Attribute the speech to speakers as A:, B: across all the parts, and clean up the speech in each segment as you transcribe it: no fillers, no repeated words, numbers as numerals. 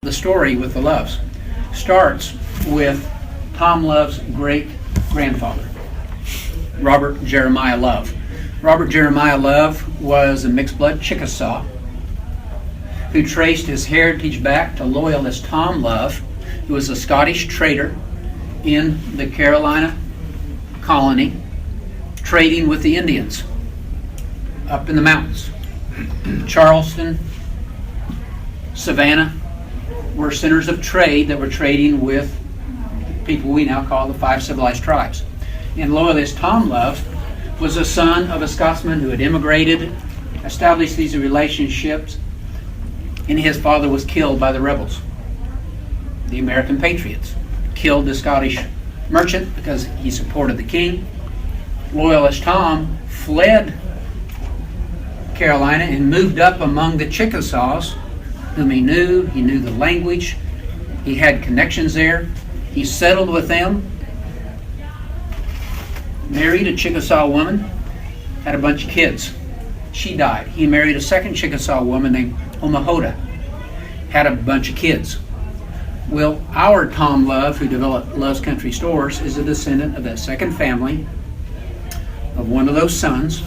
A: The story with the Loves starts with Tom Love's great-grandfather, Robert Jeremiah Love. Robert Jeremiah Love was a mixed-blood Chickasaw who traced his heritage back to loyalist Tom Love, who was a Scottish trader in the Carolina colony, trading with the Indians up in the mountains. Charleston, Savannah were centers of trade that were trading with people we now call the five civilized tribes. And loyalist Tom Love was a son of a Scotsman who had immigrated, established these relationships, and his father was killed by the rebels. The American patriots killed the Scottish merchant because he supported the king. Loyalist Tom fled Carolina and moved up among the Chickasaws, whom he knew the language, he had connections there. He settled with them, married a Chickasaw woman, had a bunch of kids. She died. He married a second Chickasaw woman named Omahoda, had a bunch of kids. Well, our Tom Love, who developed Love's Country Stores, is a descendant of that second family, of one of those sons,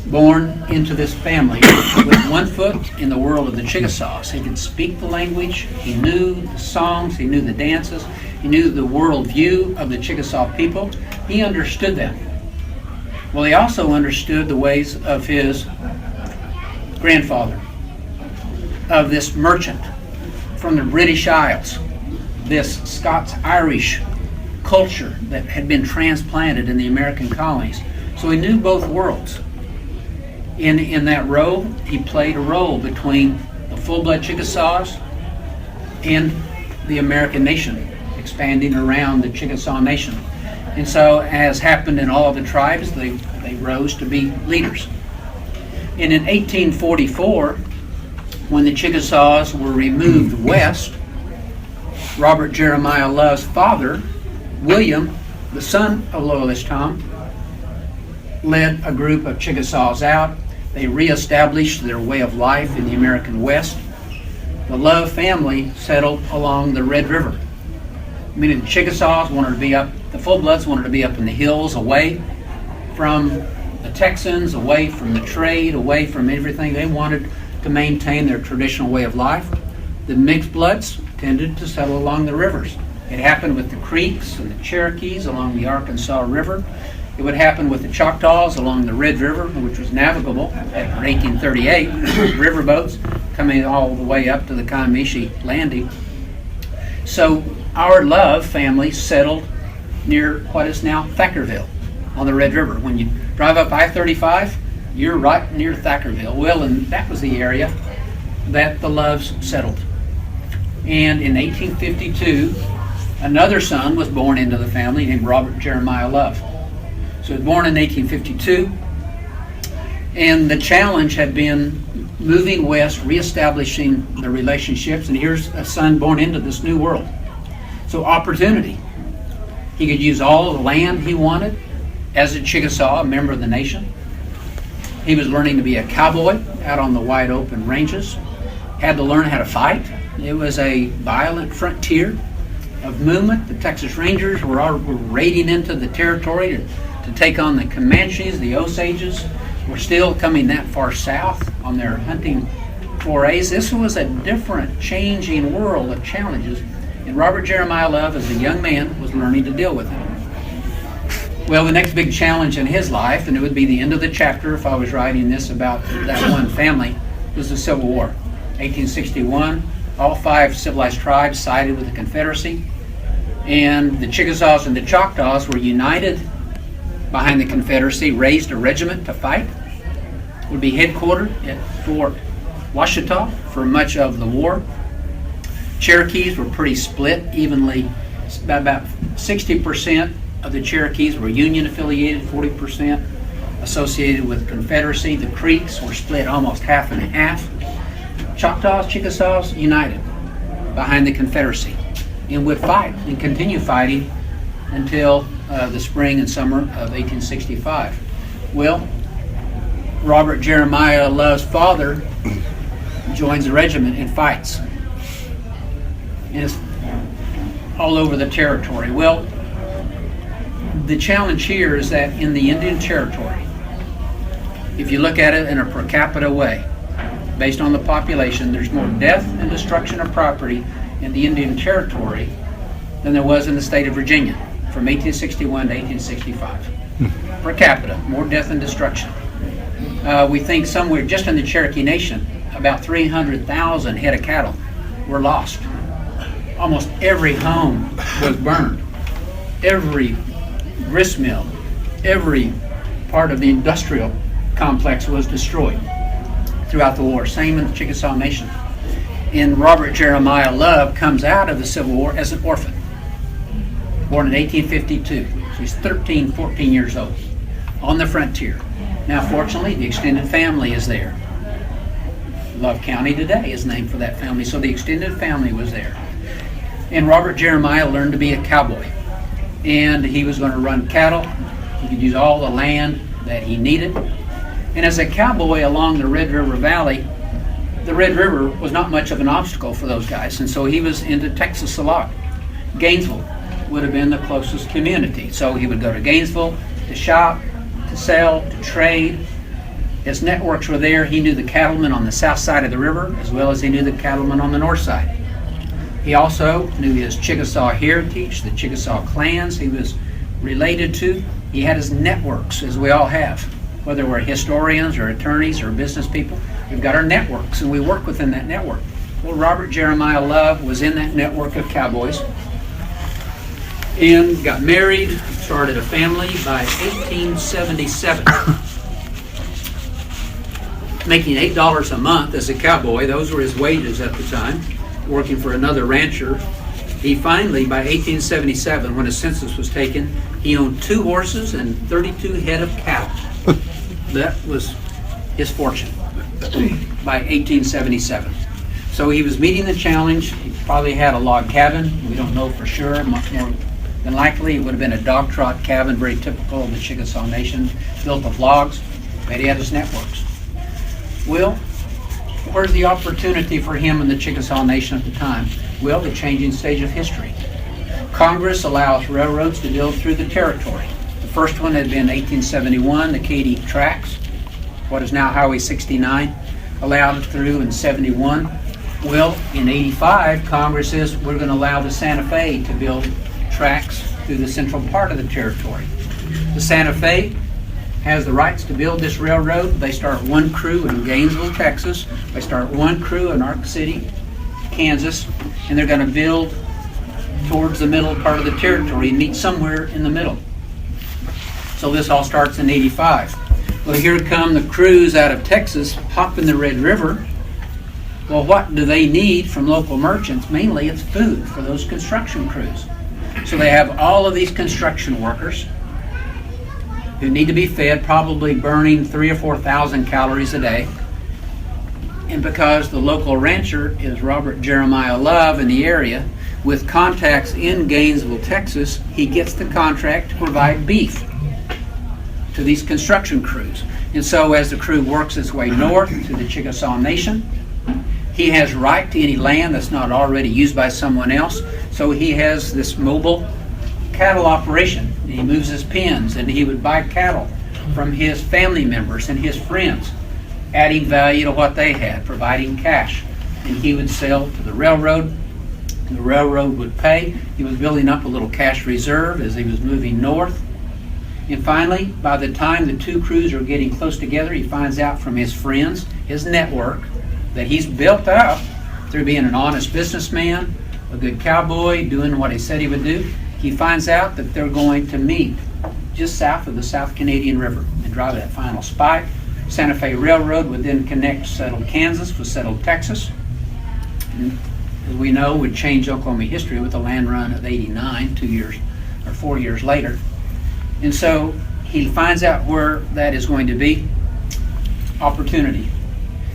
A: born into this family with one foot in the world of the Chickasaws. He could speak the language, he knew the songs, he knew the dances, he knew the worldview of the Chickasaw people. He understood them. Well, he also understood the ways of his grandfather, of this merchant from the British Isles, this Scots-Irish culture that had been transplanted in the American colonies. So he knew both worlds. In that role, he played a role between the full-blood Chickasaws and the American nation, expanding around the Chickasaw nation. And so, as happened in all of the tribes, they rose to be leaders. And in 1844, when the Chickasaws were removed west, Robert Jeremiah Love's father, William, the son of Loyalist Tom, led a group of Chickasaws out. They reestablished their way of life in the American West. The Love family settled along the Red River. Meaning the Chickasaws wanted to be up, the full-bloods wanted to be up in the hills, away from the Texans, away from the trade, away from everything. They wanted to maintain their traditional way of life. The mixed bloods tended to settle along the rivers. It happened with the Creeks and the Cherokees along the Arkansas River. It would happen with the Choctaws along the Red River, which was navigable after 1838, riverboats coming all the way up to the Comanche landing. So our Love family settled near what is now Thackerville on the Red River. When you drive up I-35, you're right near Thackerville. Well, and that was the area that the Loves settled. And in 1852, another son was born into the family named Robert Jeremiah Love. So he was born in 1852, and the challenge had been moving west, reestablishing the relationships, and here's a son born into this new world. So opportunity. He could use all the land he wanted as a Chickasaw, a member of the nation. He was learning to be a cowboy out on the wide open ranges, had to learn how to fight. It was a violent frontier of movement. The Texas Rangers were raiding into the territory to take on the Comanches. The Osages were still coming that far south on their hunting forays. This was a different, changing world of challenges, and Robert Jeremiah Love, as a young man, was learning to deal with it. Well, the next big challenge in his life, and it would be the end of the chapter if I was writing this about that one family, was the Civil War. 1861, all five civilized tribes sided with the Confederacy, and the Chickasaws and the Choctaws were united behind the Confederacy, raised a regiment to fight. Would be headquartered at Fort Washita for much of the war. Cherokees were pretty split evenly. About 60% of the Cherokees were Union affiliated, 40% associated with Confederacy. The Creeks were split almost half and half. Choctaws, Chickasaws united behind the Confederacy and would fight and continue fighting until the spring and summer of 1865. Well, Robert Jeremiah Love's father joins the regiment and fights. And it's all over the territory. Well, the challenge here is that in the Indian Territory, if you look at it in a per capita way, based on the population, there's more death and destruction of property in the Indian Territory than there was in the state of Virginia from 1861 to 1865. Per capita, more death and destruction. We think somewhere just in the Cherokee Nation, about 300,000 head of cattle were lost. Almost every home was burned. Every grist mill, every part of the industrial complex was destroyed throughout the war. Same in the Chickasaw Nation. And Robert Jeremiah Love comes out of the Civil War as an orphan, born in 1852. So he's 13, 14 years old on the frontier. Now, fortunately, the extended family is there. Love County today is named for that family, so the extended family was there. And Robert Jeremiah learned to be a cowboy. And he was going to run cattle. He could use all the land that he needed. And as a cowboy along the Red River Valley, the Red River was not much of an obstacle for those guys. And so he was into Texas a lot. Gainesville would have been the closest community. So he would go to Gainesville to shop, to sell, to trade. His networks were there. He knew the cattlemen on the south side of the river as well as he knew the cattlemen on the north side. He also knew his Chickasaw heritage, the Chickasaw clans he was related to. He had his networks, as we all have, whether we're historians or attorneys or business people. We've got our networks, and we work within that network. Well, Robert Jeremiah Love was in that network of cowboys and got married, started a family by 1877. Making $8 a month as a cowboy, those were his wages at the time, working for another rancher. He finally, by 1877, when a census was taken, he owned 2 horses and 32 head of cattle. That was his fortune by 1877. So he was meeting the challenge. He probably had a log cabin. We don't know for sure. Much more than likely, it would have been a dog trot cabin, very typical of the Chickasaw Nation, built of logs. But he had his networks. Well, where's the opportunity for him in the Chickasaw Nation at the time? Well, the changing stage of history. Congress allows railroads to build through the territory. The first one had been 1871, the Katy Tracks, what is now Highway 69, allowed through in 71. Well, in 85, Congress says we're going to allow the Santa Fe to build tracks through the central part of the territory. The Santa Fe has the rights to build this railroad. They start one crew in Gainesville, Texas. They start one crew in Ark City, Kansas, and they're going to build towards the middle part of the territory and meet somewhere in the middle. So this all starts in 85. Well, here come the crews out of Texas hopping the Red River. Well, what do they need from local merchants? Mainly it's food for those construction crews. So they have all of these construction workers who need to be fed, probably burning 3,000 or 4,000 calories a day. And because the local rancher is Robert Jeremiah Love in the area, with contacts in Gainesville, Texas, he gets the contract to provide beef to these construction crews. And so as the crew works its way north to the Chickasaw Nation, he has right to any land that's not already used by someone else. So he has this mobile cattle operation. He moves his pens and he would buy cattle from his family members and his friends, adding value to what they had, providing cash. And he would sell to the railroad. The railroad would pay. He was building up a little cash reserve as he was moving north. And finally, by the time the two crews are getting close together, he finds out from his friends, his network, that he's built up through being an honest businessman, a good cowboy, doing what he said he would do. He finds out that they're going to meet just south of the South Canadian River and drive that final spike. Santa Fe Railroad would then connect settled Kansas with settled Texas. And as we know, would change Oklahoma history with the land run of 89, 2 years or 4 years later. And so he finds out where that is going to be. Opportunity.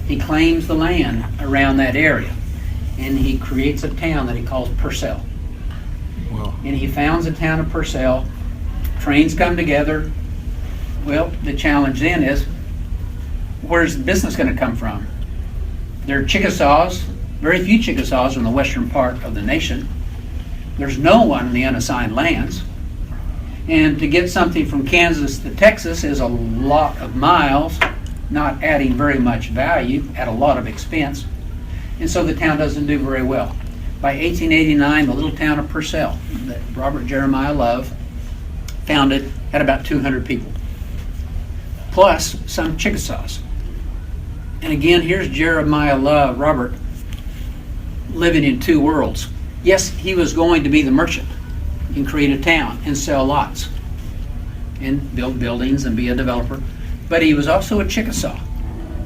A: He claims the land around that area, and he creates a town that he calls Purcell.
B: Wow.
A: And he founds the town of Purcell. Trains come together. Well, the challenge then is, where's the business going to come from? They're Chickasaws Very few Chickasaws in the western part of the nation. There's no one in the unassigned lands. And to get something from Kansas to Texas is a lot of miles, not adding very much value, at a lot of expense. And so the town doesn't do very well. By 1889, the little town of Purcell, that Robert Jeremiah Love founded, had about 200 people, plus some Chickasaws. And again, here's Jeremiah Love, Robert, living in two worlds. Yes, he was going to be the merchant and create a town and sell lots and build buildings and be a developer, but he was also a Chickasaw.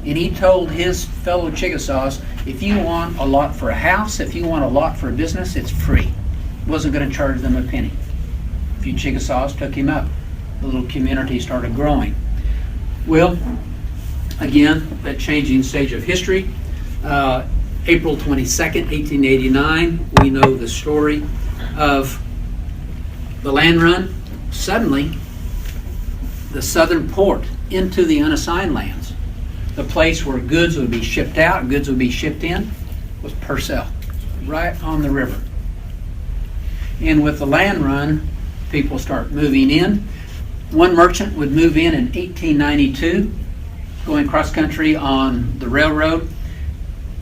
A: And he told his fellow Chickasaws, if you want a lot for a house, if you want a lot for a business, it's free. Wasn't going to charge them a penny. A few Chickasaws took him up. The little community started growing. Well, again, that changing stage of history. April 22nd, 1889, we know the story of the land run. Suddenly, the southern port into the unassigned lands, the place where goods would be shipped out, goods would be shipped in, was Purcell, right on the river. And with the land run, people start moving in. One merchant would move in 1892, going cross country on the railroad,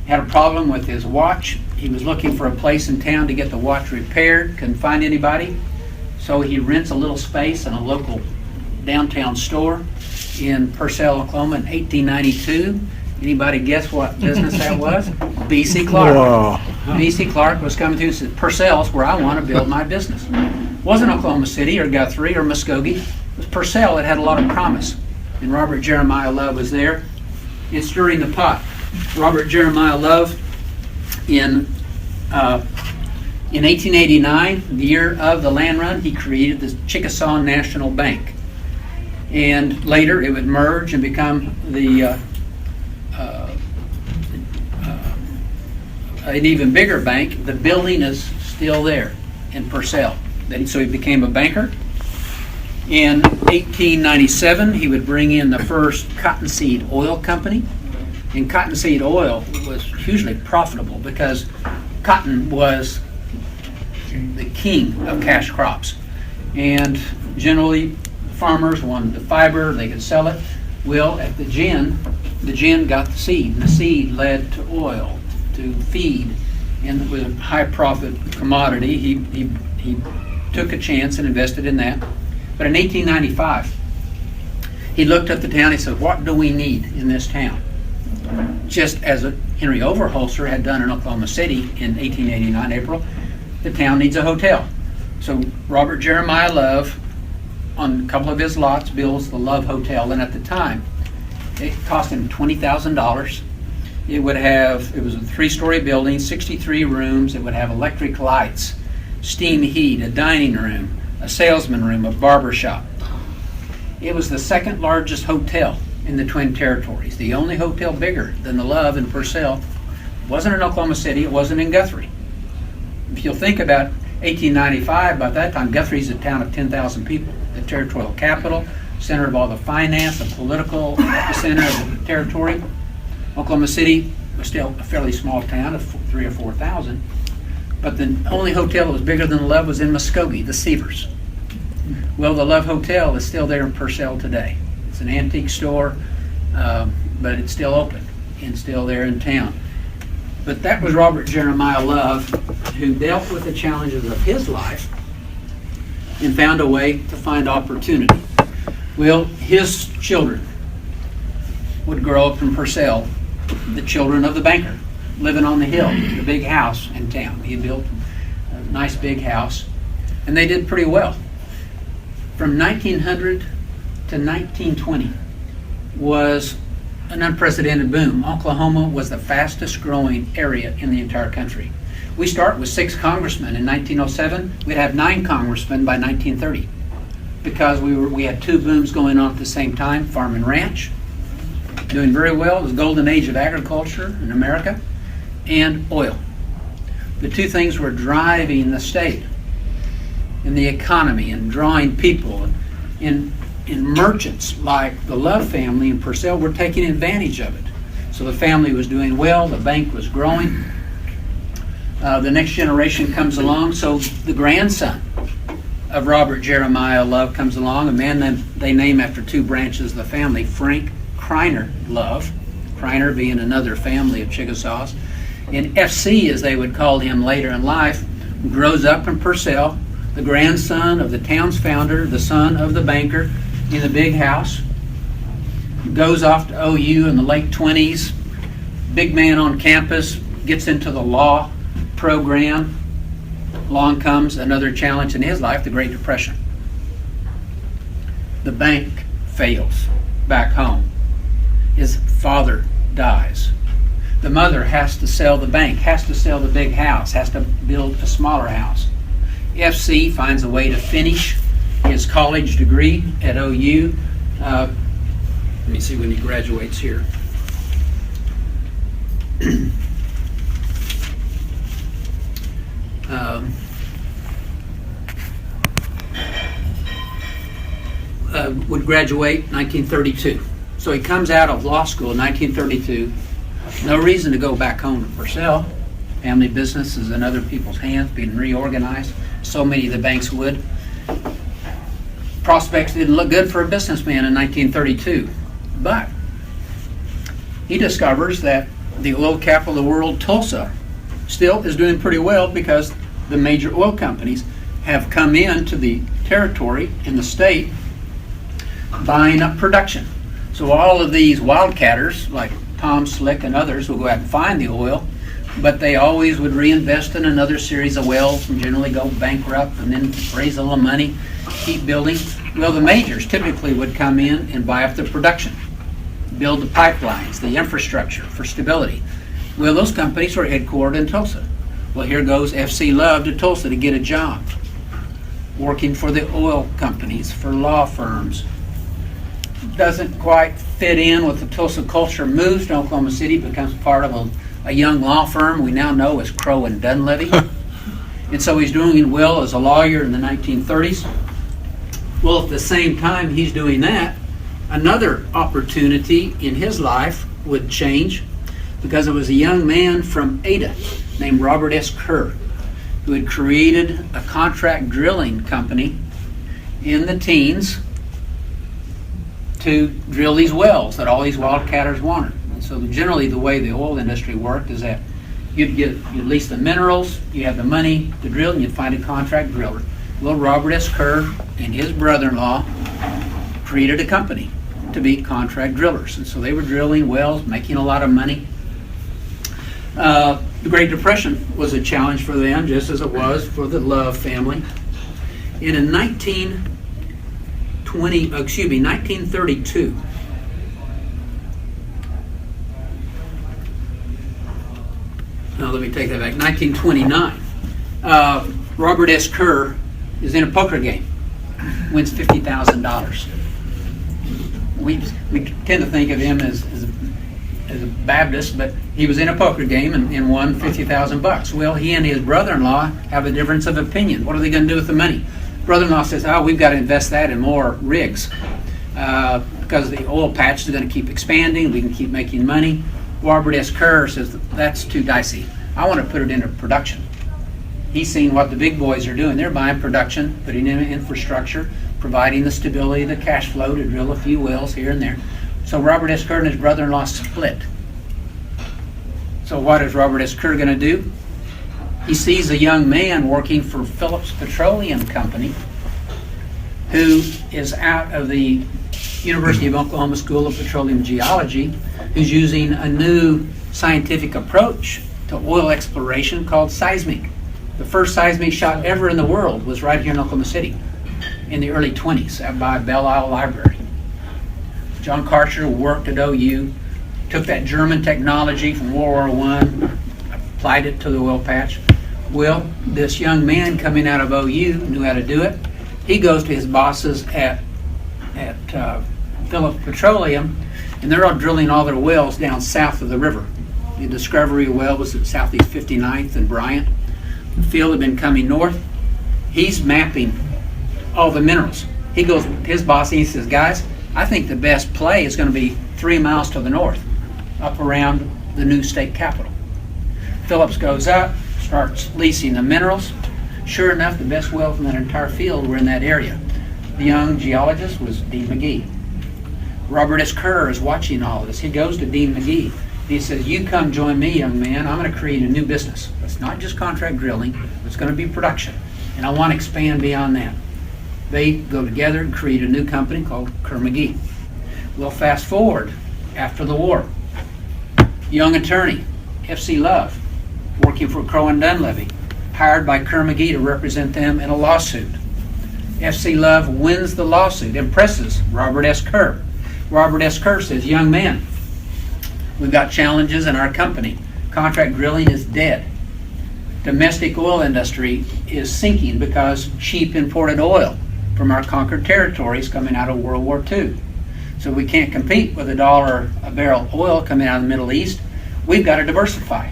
A: had a problem with his watch. He was looking for a place in town to get the watch repaired, couldn't find anybody, so he rents a little space in a local downtown store in Purcell, Oklahoma in 1892. Anybody guess what business that was? B.C. Clark.
B: Wow.
A: B.C. Clark was coming through and said, Purcell's where I want to build my business. It wasn't Oklahoma City or Guthrie or Muskogee. It was Purcell. It had a lot of promise. And Robert Jeremiah Love was there. It's stirring the pot. Robert Jeremiah Love in 1889, the year of the land run, he created the Chickasaw National Bank. And later it would merge and become the an even bigger bank. The building is still there in Purcell. So he became a banker. In 1897, he would bring in the first cottonseed oil company. And cottonseed oil was hugely profitable because cotton was the king of cash crops. And generally, farmers wanted the fiber, they could sell it. Well, at the gin got the seed, and the seed led to oil, to feed, and with a high profit commodity, he took a chance and invested in that. But in 1895, he looked at the town, he said, what do we need in this town? Just as Henry Overholser had done in Oklahoma City in 1889, April, the town needs a hotel. So Robert Jeremiah Love, on a couple of his lots, builds the Love Hotel, and at the time, it cost him $20,000. It was a 3-story building, 63 rooms. It would have electric lights, steam heat, a dining room, a salesman room, a barber shop. It was the second largest hotel in the Twin Territories, the only hotel bigger than the Love in Purcell. It wasn't in Oklahoma City, it wasn't in Guthrie. If you'll think about 1895, by that time, Guthrie's a town of 10,000 people, the territorial capital, center of all the finance, the political center of the territory. Oklahoma City was still a fairly small town of 3,000 or 4,000, but the only hotel that was bigger than the Love was in Muskogee, the Seavers. Well, the Love Hotel is still there in Purcell today. It's an antique store, but it's still open and still there in town. But that was Robert Jeremiah Love, who dealt with the challenges of his life and found a way to find opportunity. Well, his children would grow up in Purcell, the children of the banker, living on the hill, the big house in town. He built a nice big house, and they did pretty well. From 1900 to 1920 was an unprecedented boom. Oklahoma was the fastest growing area in the entire country. We start with 6 congressmen in 1907. We'd have 9 congressmen by 1930 because we had 2 booms going on at the same time, farm and ranch, doing very well. It was the golden age of agriculture in America, and oil. The 2 things were driving the state and the economy and drawing people. And merchants like the Love family in Purcell were taking advantage of it. So the family was doing well, the bank was growing, The next generation comes along, so the grandson of Robert Jeremiah Love comes along, a man that they name after two branches of the family, Frank Kreiner Love, Kreiner being another family of Chickasaws. And FC, as they would call him later in life, grows up in Purcell, the grandson of the town's founder, the son of the banker in the big house, goes off to OU in the late 20s, big man on campus, gets into the law program. Along comes another challenge in his life, the Great Depression. The bank fails back home. His father dies. The mother has to sell the bank, has to sell the big house, has to build a smaller house. FC finds a way to finish his college degree at OU. Let me see when he graduates here. Would graduate 1932. So he comes out of law school in 1932. No reason to go back home to Purcell. Family business is in other people's hands, being reorganized. So many of the banks would. Prospects didn't look good for a businessman in 1932. But he discovers that the oil capital of the world, Tulsa, still is doing pretty well because the major oil companies have come into the territory in the state buying up production. So all of these wildcatters like Tom Slick and others will go out and find the oil, but they always would reinvest in another series of wells and generally go bankrupt and then raise a little money, keep building. Well, the majors typically would come in and buy up the production, build the pipelines, the infrastructure for stability. Well, those companies were headquartered in Tulsa. Well, here goes FC Love to Tulsa to get a job, working for the oil companies, for law firms. Doesn't quite fit in with the Tulsa culture, moves to Oklahoma City, becomes part of a young law firm we now know as Crowe and Dunlevy. And so he's doing well as a lawyer in the 1930s. Well, at the same time he's doing that, another opportunity in his life would change, because it was a young man from Ada named Robert S. Kerr who had created a contract drilling company in the teens to drill these wells that all these wildcatters wanted. And so generally the way the oil industry worked is that you'd lease the minerals, you have the money to drill, and you'd find a contract driller. Well, Robert S. Kerr and his brother-in-law created a company to be contract drillers. And so they were drilling wells, making a lot of money. The Great Depression was a challenge for them, just as it was for the Love family. And in 1932, no, let me take that back, 1929, Robert S. Kerr is in a poker game, wins $50,000. We tend to think of him as a Baptist, but he was in a poker game and won $50,000. Well, he and his brother-in-law have a difference of opinion. What are they going to do with the money? Brother-in-law says, we've got to invest that in more rigs because the oil patch is going to keep expanding. We can keep making money. Robert S. Kerr says, that's too dicey. I want to put it into production. He's seen what the big boys are doing. They're buying production, putting in infrastructure, providing the stability, the cash flow to drill a few wells here and there. So Robert S. Kerr and his brother-in-law split. So what is Robert S. Kerr going to do? He sees a young man working for Phillips Petroleum Company who is out of the University of Oklahoma School of Petroleum Geology, who's using a new scientific approach to oil exploration called seismic. The first seismic shot ever in the world was right here in Oklahoma City in the early 20s out by Belle Isle Library. John Karcher worked at OU, took that German technology from World War I, applied it to the oil patch. Well, this young man coming out of OU knew how to do it. He goes to his bosses at Phillips Petroleum, and they're all drilling all their wells down south of the river. The Discovery well was at Southeast 59th and Bryant. The field had been coming north. He's mapping all the minerals. He goes to his boss and he says, guys, I think the best play is going to be 3 miles to the north, up around the new state capitol. Phillips goes up, starts leasing the minerals. Sure enough, the best wells in that entire field were in that area. The young geologist was Dean McGee. Robert S. Kerr is watching all of this. He goes to Dean McGee. He says, you come join me, young man. I'm going to create a new business. It's not just contract drilling. It's going to be production. And I want to expand beyond that. They go together and create a new company called Kerr McGee. Well, fast forward after the war. Young attorney, F.C. Love, working for Crowe and Dunlevy, hired by Kerr McGee to represent them in a lawsuit. F.C. Love wins the lawsuit, impresses Robert S. Kerr. Robert S. Kerr says, young man, we've got challenges in our company. Contract drilling is dead. Domestic oil industry is sinking because cheap imported oil from our conquered territories coming out of World War II. So we can't compete with $1 a barrel oil coming out of the Middle East. We've got to diversify.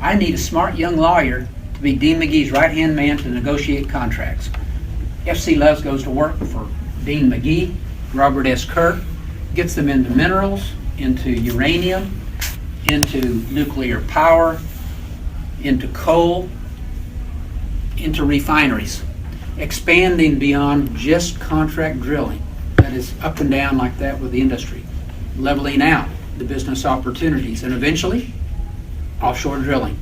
A: I need a smart young lawyer to be Dean McGee's right-hand man to negotiate contracts. F.C. Love goes to work for Dean McGee, Robert S. Kerr, gets them into minerals, into uranium, into nuclear power, into coal, into refineries, expanding beyond just contract drilling. That is up and down like that with the industry, leveling out the business opportunities, and eventually offshore drilling,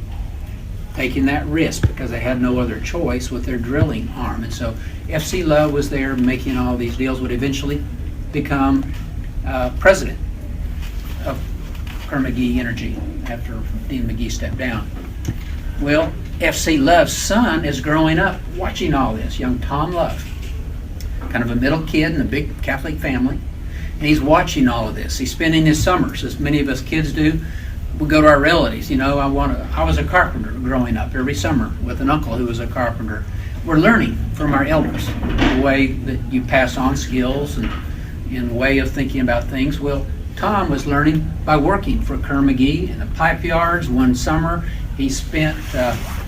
A: taking that risk because they had no other choice with their drilling arm. And so F.C. Love was there making all these deals, would eventually become president of Kerr McGee Energy after Dean McGee stepped down. Well, F.C. Love's son is growing up watching all this, young Tom Love, kind of a middle kid in a big Catholic family, and he's watching all of this. He's spending his summers, as many of us kids do. We go to our relatives. You know, I was a carpenter growing up every summer with an uncle who was a carpenter. We're learning from our elders the way that you pass on skills and in way of thinking about things. Well, Tom was learning by working for Kerr McGee in the pipe yards. One summer, he spent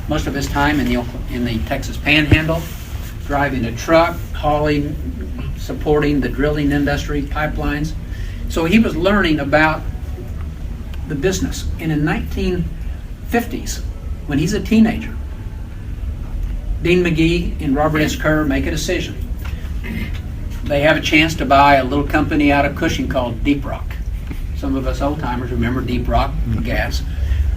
A: most of his time in the Texas Panhandle, driving a truck, hauling, supporting the drilling industry, pipelines. So he was learning about the business. And in 1950s, when he's a teenager, Dean McGee and Robert S. Kerr make a decision. They have a chance to buy a little company out of Cushing called Deep Rock. Some of us old-timers remember Deep Rock gas.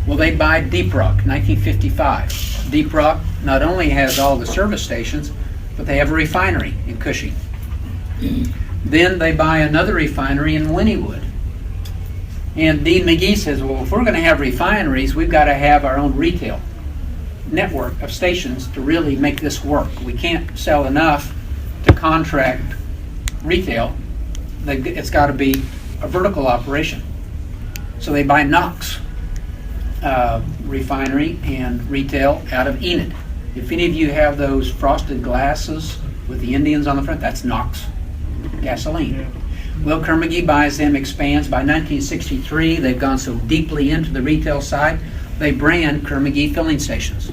A: Well, they buy Deep Rock, 1955. Deep Rock not only has all the service stations, but they have a refinery in Cushing. Then they buy another refinery in Wynnewood. And Dean McGee says, well, if we're going to have refineries, we've got to have our own retail network of stations to really make this work. We can't sell enough to contract retail. It's got to be a vertical operation. So they buy Knox refinery and retail out of Enid. If any of you have those frosted glasses with the Indians on the front, that's Knox gasoline. Well, Kerr McGee buys them, expands. By 1963, they've gone so deeply into the retail side, they brand Kerr McGee filling stations.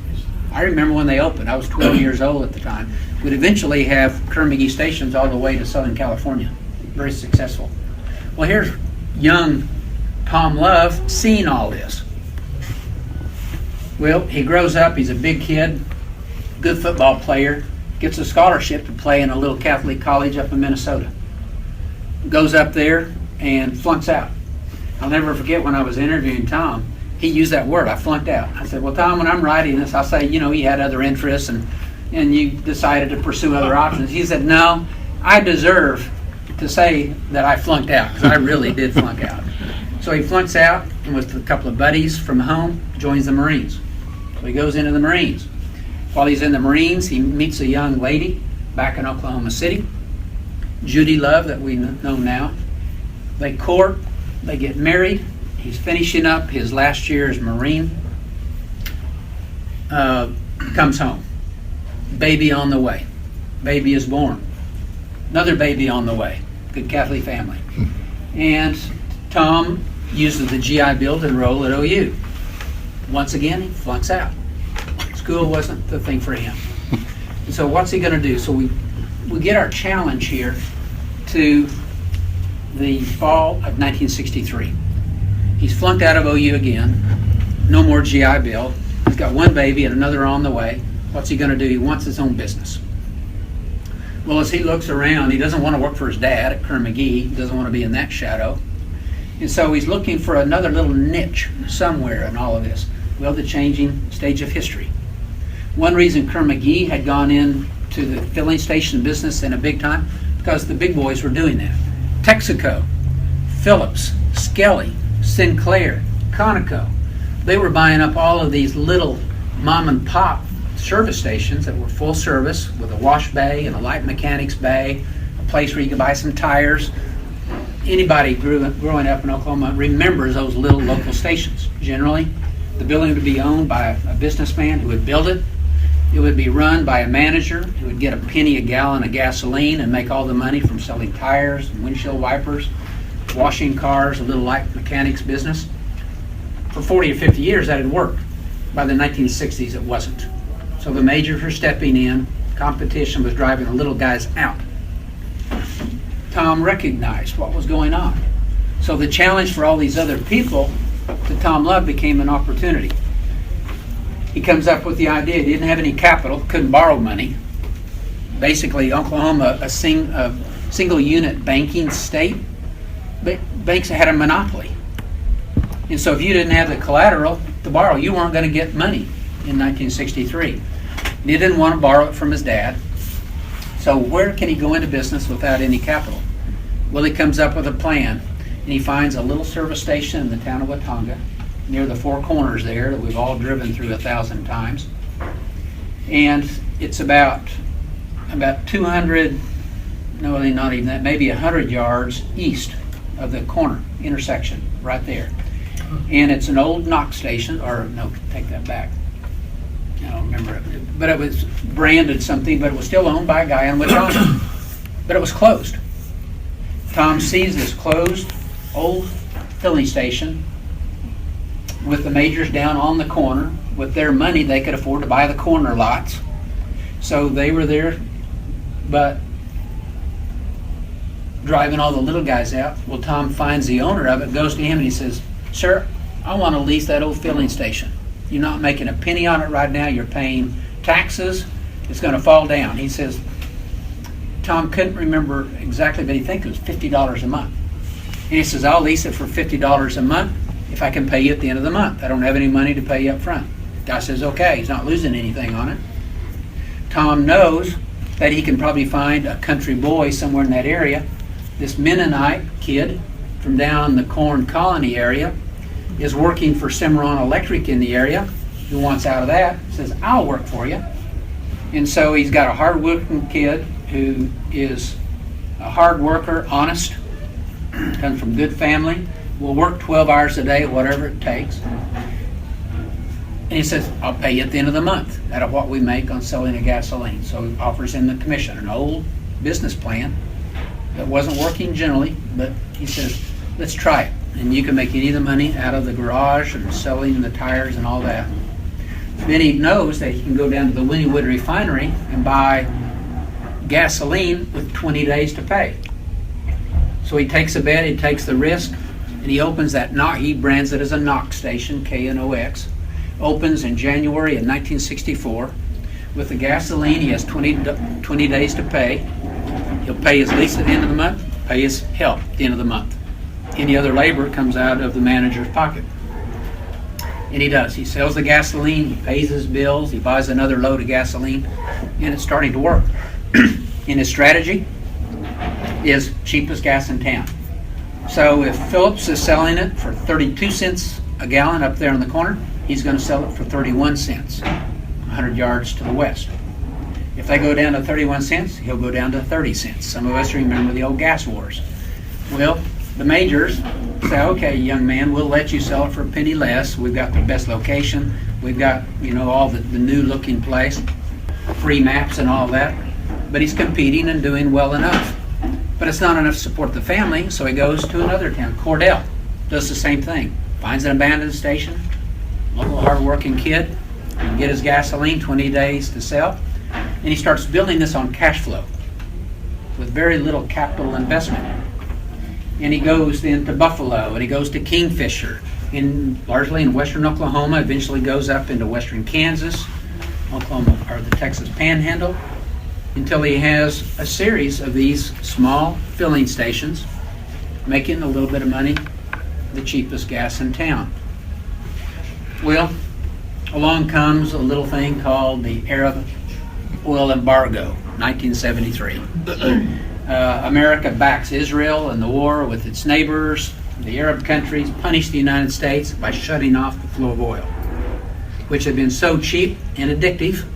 A: I remember when they opened. I was 12 years old at the time. We'd eventually have Kerr McGee stations all the way to Southern California. Very successful. Well, here's young Tom Love seeing all this. Well, he grows up. He's a big kid, good football player, gets a scholarship to play in a little Catholic college up in Minnesota. Goes up there and flunks out. I'll never forget when I was interviewing Tom, he used that word, I flunked out. I said, well, Tom, when I'm writing this, I'll say, you know, he had other interests and you decided to pursue other options. He said, no, I deserve to say that I flunked out, because I really did flunk out. So he flunks out and with a couple of buddies from home, joins the Marines. So he goes into the Marines. While he's in the Marines, he meets a young lady back in Oklahoma City, Judy Love, that we know now. They court, they get married. He's finishing up his last year as Marine. Comes home. Baby on the way. Baby is born. Another baby on the way. Good Catholic family. And Tom uses the GI Bill to enroll at OU. Once again, he flunks out. School wasn't the thing for him. And so what's he going to do? So we get our challenge here to the fall of 1963. He's flunked out of OU again. No more GI Bill. He's got one baby and another on the way. What's he going to do? He wants his own business. Well, as he looks around, he doesn't want to work for his dad at McGee. He doesn't want to be in that shadow. And so he's looking for another little niche somewhere in all of this. Well, the changing stage of history. One reason McGee had gone into the filling station business in a big time, because the big boys were doing that. Texaco, Phillips, Skelly, Sinclair, Conoco, they were buying up all of these little mom and pop service stations that were full service with a wash bay and a light mechanics bay, a place where you could buy some tires. Anybody growing up in Oklahoma remembers those little local stations. Generally, the building would be owned by a businessman who would build it. It would be run by a manager who would get a penny a gallon of gasoline and make all the money from selling tires and windshield wipers, washing cars, a little light mechanics business. For 40 or 50 years that had worked. By the 1960s it wasn't. So the majors were stepping in, competition was driving the little guys out. Tom recognized what was going on. So the challenge for all these other people to Tom Love became an opportunity. He comes up with the idea. He didn't have any capital, couldn't borrow money. Basically, Oklahoma, a single unit banking state, but banks had a monopoly. And so if you didn't have the collateral to borrow, you weren't going to get money in 1963. And he didn't want to borrow it from his dad. So where can he go into business without any capital? Well, he comes up with a plan, and he finds a little service station in the town of Watonga, near the Four Corners there that we've all driven through 1,000 times. And it's about 200, no, not even that, maybe 100 yards east of the corner intersection right there. And it's an old knock station, or no, take that back. I don't remember it. But it was branded something, but it was still owned by a guy in Watonga. But it was closed. Tom sees this closed old filling station with the majors down on the corner. With their money, they could afford to buy the corner lots. So they were there, but driving all the little guys out. Well, Tom finds the owner of it, goes to him, and he says, "Sir, I want to lease that old filling station. You're not making a penny on it right now. You're paying taxes. It's going to fall down." He says, Tom couldn't remember exactly, but he thinks it was $50 a month. And he says, "I'll lease it for $50 a month if I can pay you at the end of the month. I don't have any money to pay you up front." Guy says, okay. He's not losing anything on it. Tom knows that he can probably find a country boy somewhere in that area. This Mennonite kid from down in the Corn Colony area is working for Cimarron Electric in the area, who wants out of that, says, "I'll work for you." And so he's got a hard-working kid who is a hard worker, honest, comes from good family, will work 12 hours a day, whatever it takes. And he says, "I'll pay you at the end of the month out of what we make on selling the gasoline." So he offers him the commission, an old business plan that wasn't working generally, but he says, "Let's try it. And you can make any of the money out of the garage and selling the tires and all that." Then he knows that he can go down to the Wynnewood refinery and buy gasoline with 20 days to pay. So he takes a bet, he takes the risk, and he opens that knock. He brands it as a knock station, K-N-O-X. Opens in January of 1964. With the gasoline, he has 20 days to pay. He'll pay his lease at the end of the month, pay his help at the end of the month. Any other labor comes out of the manager's pocket. And he does. He sells the gasoline, he pays his bills, he buys another load of gasoline, and it's starting to work. And his strategy is cheapest gas in town. So if Phillips is selling it for 32 cents a gallon up there in the corner, he's going to sell it for 31 cents, 100 yards to the west. If they go down to 31 cents, he'll go down to 30 cents. Some of us remember the old gas wars. Well, the majors say, "Okay, young man, we'll let you sell it for a penny less. We've got the best location. We've got, all the new looking place, free maps and all that." But he's competing and doing well enough. But it's not enough to support the family, so he goes to another town. Cordell does the same thing. Finds an abandoned station, local hard-working kid, can get his gasoline, 20 days to sell, and he starts building this on cash flow with very little capital investment. And he goes then to Buffalo, and he goes to Kingfisher, largely in western Oklahoma, eventually goes up into western Kansas, Oklahoma, or the Texas Panhandle, until he has a series of these small filling stations, making a little bit of money, the cheapest gas in town. Well, along comes a little thing called the Arab Oil Embargo, 1973. America backs Israel in the war with its neighbors. The Arab countries punished the United States by shutting off the flow of oil, which had been so cheap and addictive,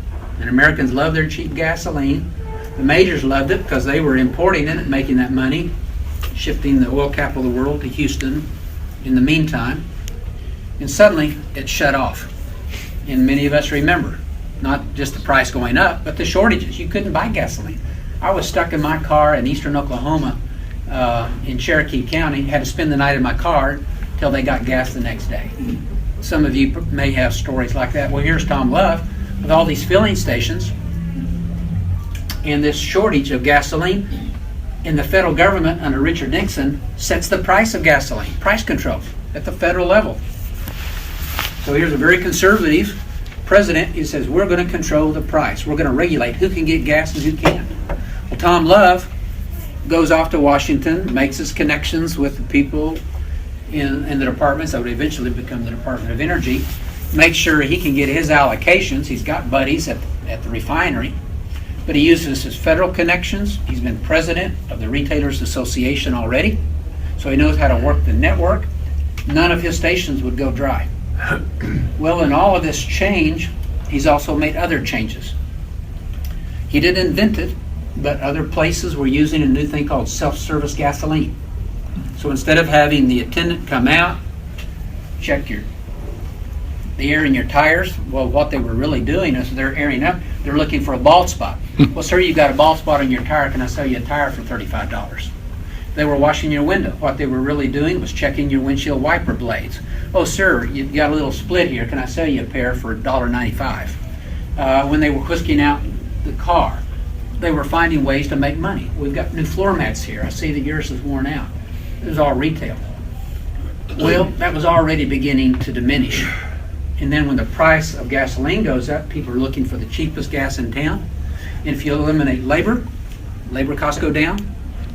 A: and Americans loved their cheap gasoline. The majors loved it because they were importing it and making that money, shifting the oil capital of the world to Houston in the meantime. And suddenly it shut off. And many of us remember, not just the price going up, but the shortages. You couldn't buy gasoline. I was stuck in my car in eastern Oklahoma, in Cherokee County, had to spend the night in my car till they got gas the next day. Some of you may have stories like that. Well, here's Tom Love with all these filling stations and this shortage of gasoline, and the federal government under Richard Nixon sets the price of gasoline, price control at the federal level. So here's a very conservative president who says, we're going to control the price. We're going to regulate who can get gas and who can't. Well, Tom Love goes off to Washington, makes his connections with the people in the departments that would eventually become the Department of Energy, makes sure he can get his allocations. He's got buddies at the refinery, but he uses his federal connections. He's been president of the Retailers Association already, so he knows how to work the network. None of his stations would go dry. Well, in all of this change, he's also made other changes. He didn't invent it, but other places were using a new thing called self-service gasoline. So instead of having the attendant come out, check the air in your tires, well, what they were really doing is they're airing up, they're looking for a bald spot. Well, sir, you've got a bald spot on your tire, can I sell you a tire for $35? They were washing your window. What they were really doing was checking your windshield wiper blades. Oh, sir, you've got a little split here, can I sell you a pair for $1.95? When they were whisking out the car, they were finding ways to make money. We've got new floor mats here. I see that yours is worn out. It was all retail. Well, that was already beginning to diminish. And then when the price of gasoline goes up, people are looking for the cheapest gas in town. And if you eliminate labor costs go down,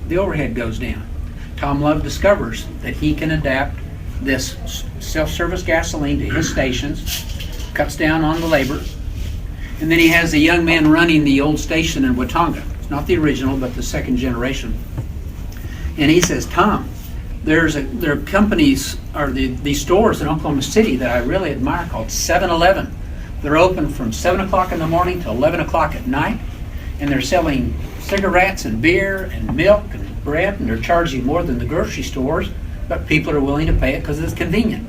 A: the overhead goes down. Tom Love discovers that he can adapt this self-service gasoline to his stations, cuts down on the labor, and then he has a young man running the old station in Watonga. It's not the original, but the second generation. And he says, Tom, there are companies, or these stores in Oklahoma City that I really admire called 7-Eleven. They're open from 7 o'clock in the morning to 11 o'clock at night, and they're selling cigarettes and beer and milk and bread, and they're charging more than the grocery stores, but people are willing to pay it because it's convenient.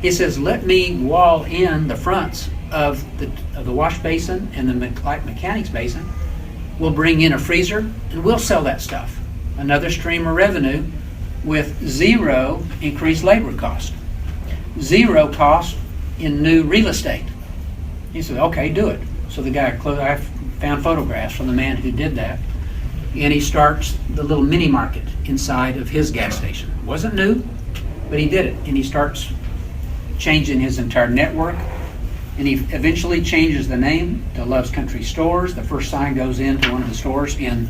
A: He says, let me wall in the fronts of the wash basin and the mechanics basin. We'll bring in a freezer and we'll sell that stuff. Another stream of revenue with zero increased labor cost. Zero cost in new real estate. He said, okay, do it. So the guy, I found photographs from the man who did that, and he starts the little mini market inside of his gas station. It wasn't new, but he did it, and he starts changing his entire network, and he eventually changes the name to Love's Country Stores. The first sign goes into one of the stores in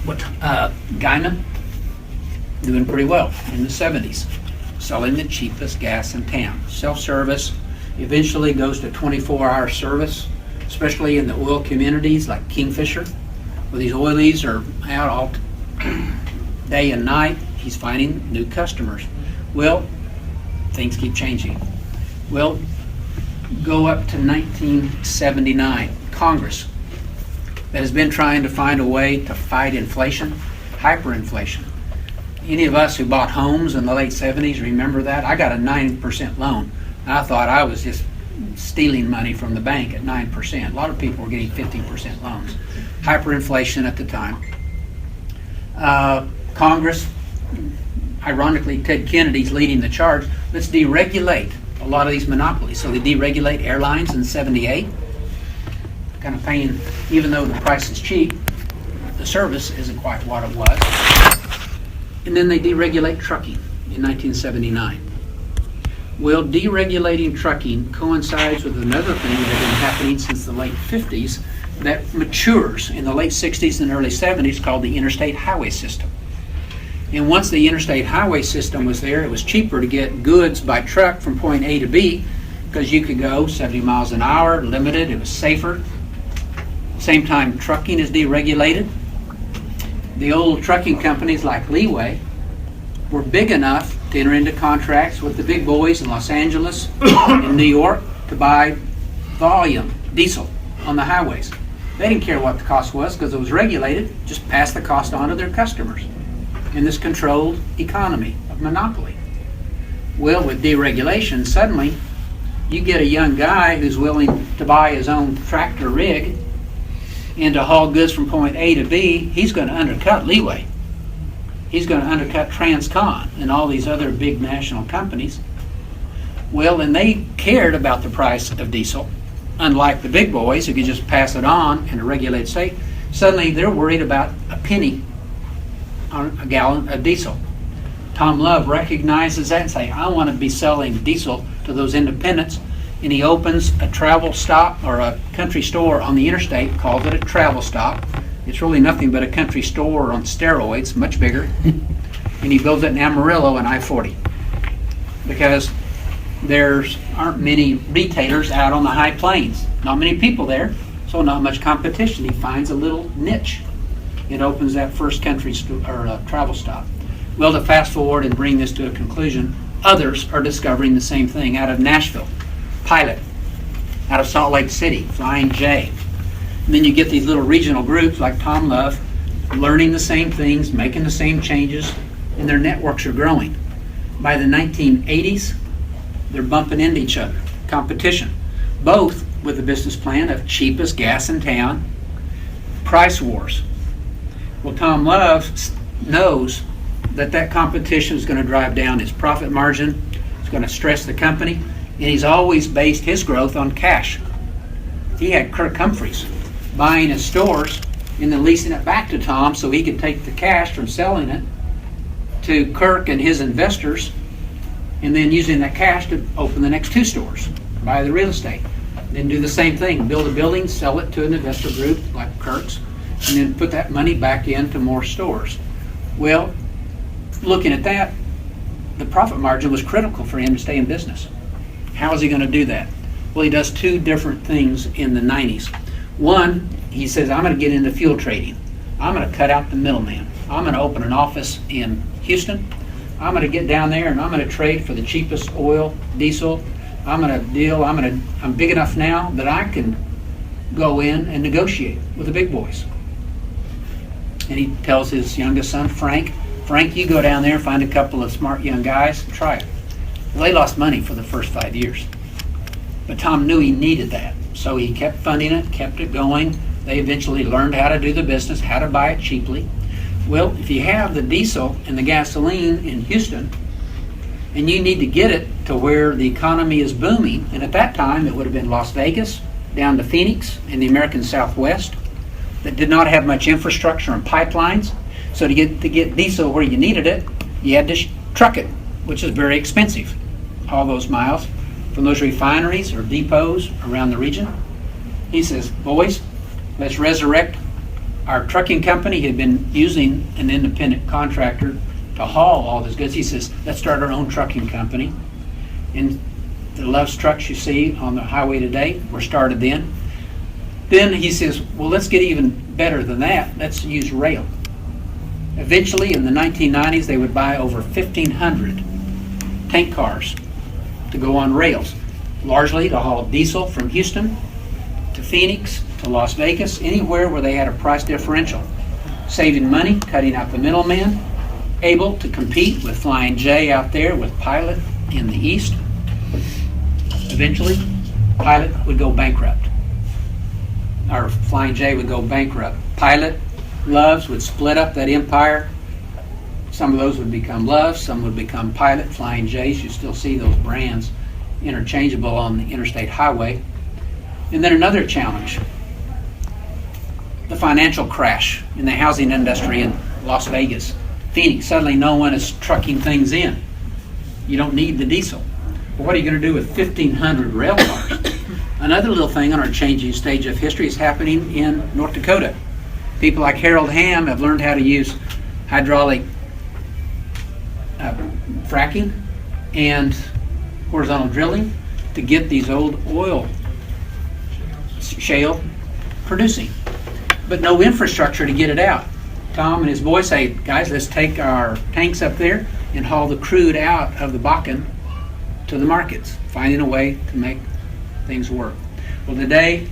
A: Guyman, doing pretty well in the 70s, selling the cheapest gas in town. Self-service eventually goes to 24-hour service, especially in the oil communities like Kingfisher, where these oilies are out all day and night. He's finding new customers. Well, things keep changing. Well, go up to 1979. Congress that has been trying to find a way to fight inflation, hyperinflation. Any of us who bought homes in the late 70s remember that? I got a 9% loan. I thought I was just stealing money from the bank at 9%. A lot of people were getting 15% loans. Hyperinflation at the time. Congress, ironically, Ted Kennedy's leading the charge. Let's deregulate a lot of these monopolies. So they deregulate airlines in 78. Kind of paying, even though the price is cheap, the service isn't quite what it was. And then they deregulate trucking in 1979. Well, deregulating trucking coincides with another thing that had been happening since the late 50s that matures in the late 60s and early 70s called the interstate highway system. And once the interstate highway system was there, it was cheaper to get goods by truck from point A to B because you could go 70 miles an hour, limited, it was safer. Same time, trucking is deregulated. The old trucking companies like Leeway were big enough to enter into contracts with the big boys in Los Angeles and New York to buy volume, diesel, on the highways. They didn't care what the cost was because it was regulated, just pass the cost on to their customers in this controlled economy of monopoly. Well, with deregulation, suddenly you get a young guy who's willing to buy his own tractor rig and to haul goods from point A to B. He's going to undercut Leeway. He's going to undercut Transcon and all these other big national companies. Well, and they cared about the price of diesel, unlike the big boys who could just pass it on in a regulated state. Suddenly they're worried about a penny on a gallon of diesel. Tom Love recognizes that and says, I want to be selling diesel to those independents, and he opens a travel stop or a country store on the interstate, calls it a travel stop. It's really nothing but a country store on steroids, much bigger, and he builds it in Amarillo and I-40 because there aren't many retailers out on the high plains. Not many people there, so not much competition. He finds a little niche. It opens that first country travel stop. Well, to fast forward and bring this to a conclusion, others are discovering the same thing out of Nashville, Pilot, out of Salt Lake City, Flying J. And then you get these little regional groups like Tom Love learning the same things, making the same changes, and their networks are growing. By the 1980s, they're bumping into each other, competition, both with the business plan of cheapest gas in town, price wars. Well, Tom Love knows that competition is going to drive down his profit margin, it's going to stress the company, and he's always based his growth on cash. He had Kirk Humphreys buying his stores and then leasing it back to Tom so he could take the cash from selling it to Kirk and his investors, and then using that cash to open the next 2 stores, buy the real estate. Then do the same thing, build a building, sell it to an investor group like Kirk's, and then put that money back into more stores. Well, looking at that, the profit margin was critical for him to stay in business. How is he going to do that? Well, he does 2 different things in the 90s. One, he says, I'm going to get into fuel trading. I'm going to cut out the middleman. I'm going to open an office in Houston. I'm going to get down there and I'm going to trade for the cheapest oil, diesel. I'm going to deal, I'm big enough now that I can go in and negotiate with the big boys. And he tells his youngest son, Frank, you go down there and find a couple of smart young guys and try it. Well, they lost money for the first 5 years. But Tom knew he needed that. So he kept funding it, kept it going. They eventually learned how to do the business, how to buy it cheaply. Well, if you have the diesel and the gasoline in Houston, and you need to get it to where the economy is booming, and at that time it would have been Las Vegas, down to Phoenix, and the American Southwest, that did not have much infrastructure and pipelines. So to get diesel where you needed it, you had to truck it, which is very expensive, all those miles from those refineries or depots around the region. He says, boys, let's resurrect our trucking company. He had been using an independent contractor to haul all this goods. He says, let's start our own trucking company. And the Love's trucks you see on the highway today were started then. Then he says, well, let's get even better than that. Let's use rail. Eventually, in the 1990s, they would buy over 1,500 tank cars to go on rails, largely to haul diesel from Houston to Phoenix to Las Vegas, anywhere where they had a price differential, saving money, cutting out the middleman, able to compete with Flying J out there, with Pilot in the east. Eventually, Pilot would go bankrupt, or Flying J would go bankrupt. Pilot, Love's would split up that empire. Some of those would become Love's, some would become Pilot, Flying J's. You still see those brands interchangeable on the interstate highway. And then another challenge, the financial crash in the housing industry in Las Vegas. Phoenix, suddenly no one is trucking things in. You don't need the diesel. Well, what are you going to do with 1,500 rail cars? Another little thing on our changing stage of history is happening in North Dakota. People like Harold Hamm have learned how to use hydraulic fracking and horizontal drilling to get these old oil shale producing, but no infrastructure to get it out. Tom and his boys say, guys, let's take our tanks up there and haul the crude out of the Bakken to the markets, finding a way to make things work. Well, today,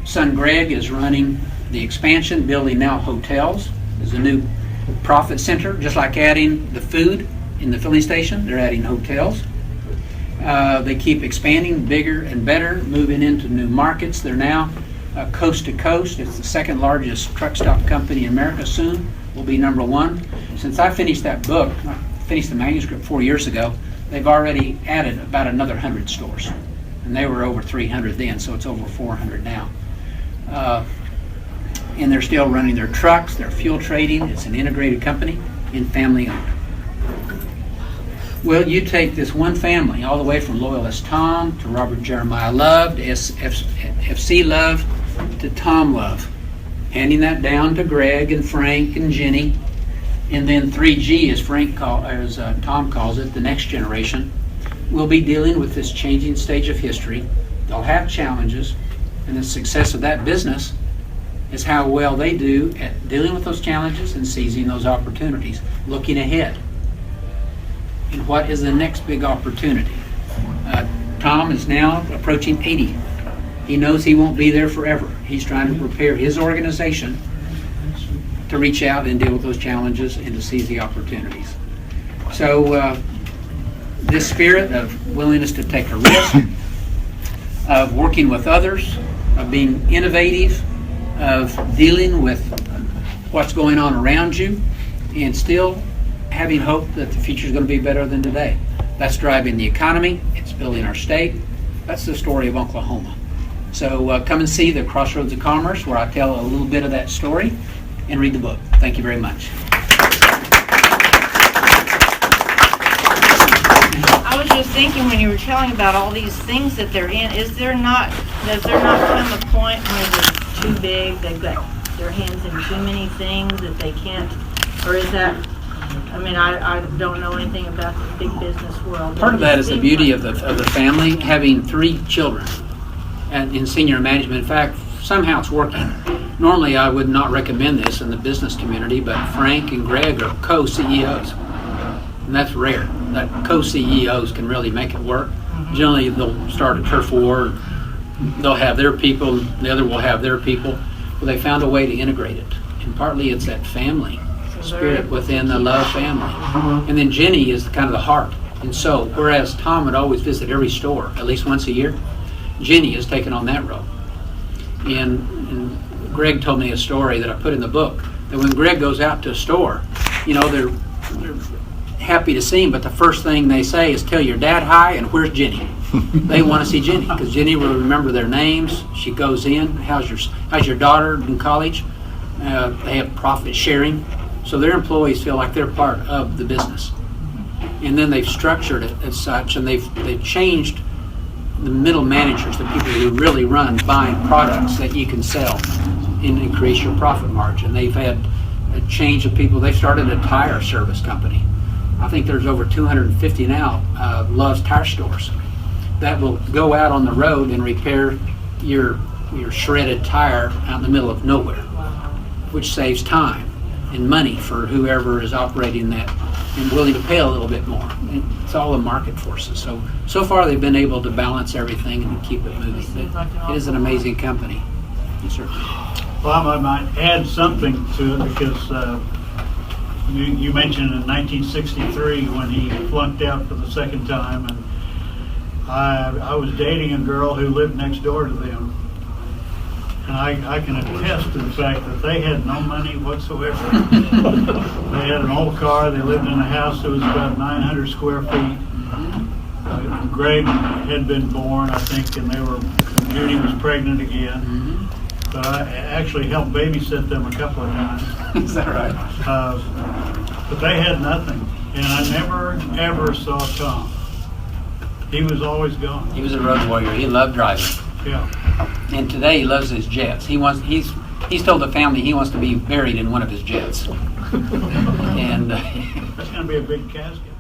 A: son Greg is running the expansion, building now hotels. There's a new profit center, just like adding the food in the filling station, they're adding hotels. They keep expanding bigger and better, moving into new markets. They're now coast to coast. It's the second largest truck stop company in America. Soon will be number one. Since I finished that book, I finished the manuscript 4 years ago, they've already added about another 100 stores. And they were over 300 then, so it's over 400 now. And they're still running their trucks, their fuel trading. It's an integrated company and family owned. Well, you take this one family all the way from Loyalist Tom to Robert Jeremiah Love to FC Love to Tom Love, handing that down to Greg and Frank and Jenny, and then 3G, as Tom calls it, the next generation, will be dealing with this changing stage of history. They'll have challenges, and the success of that business is how well they do at dealing with those challenges and seizing those opportunities, looking ahead. And what is the next big opportunity? Tom is now approaching 80. He knows he won't be there forever. He's trying to prepare his organization to reach out and deal with those challenges and to seize the opportunities. So this spirit of willingness to take a risk, of working with others, of being innovative, of dealing with what's going on around you, and still having hope that the future is going to be better than today. That's driving the economy. It's building our state. That's the story of Oklahoma. So come and see the Crossroads of Commerce, where I tell a little bit of that story, and read the book. Thank you very much.
B: I was just thinking when you were telling about all these things that they're in, does there not come a point where they're too big, they've got their hands in too many things that they can't, or is that, I mean, I don't know anything about the big business world.
A: Part of that is the beauty of the family, having 3 children and in senior management. In fact, somehow it's working. Normally I would not recommend this in the business community, but Frank and Greg are co-CEOs. And that's rare. That co-CEOs can really make it work. Generally they'll start a turf war, they'll have their people, the other will have their people. Well, they found a way to integrate it. And partly it's that family spirit within the Love family. And then Jenny is kind of the heart and soul. Whereas Tom would always visit every store at least once a year, Jenny has taken on that role. And Greg told me a story that I put in the book, that when Greg goes out to a store, you know, they're happy to see him, but the first thing they say is, tell your dad hi and where's Jenny? They want to see Jenny because Jenny will remember their names. She goes in, how's your daughter in college? They have profit sharing. So their employees feel like they're part of the business. And then they've structured it as such, and they've changed the middle managers, the people who really run buying products that you can sell and increase your profit margin. They've had a change of people. They started a tire service company. I think there's over 250 now Love's tire stores that will go out on the road and repair your shredded tire out in the middle of nowhere, which saves time and money for whoever is operating that and willing to pay a little bit more. It's all the market forces. So far they've been able to balance everything and keep it moving. It is an amazing company. Yes, sir.
C: Well, I might add something to it because you mentioned in 1963 when he flunked out for the second time, and I was dating a girl who lived next door to them. And I can attest to the fact that they had no money whatsoever. They had an old car. They lived in a house that was about 900 square feet. Greg had been born, I think, and Judy was pregnant again. But I actually helped babysit them a couple of times.
A: Is that right?
C: But they had nothing. And I never, ever saw Tom. He was always gone.
A: He was a road warrior. He loved driving.
C: Yeah.
A: And today he loves his jets. He's told the family he wants to be buried in one of his jets. And
C: That's going to be a big casket.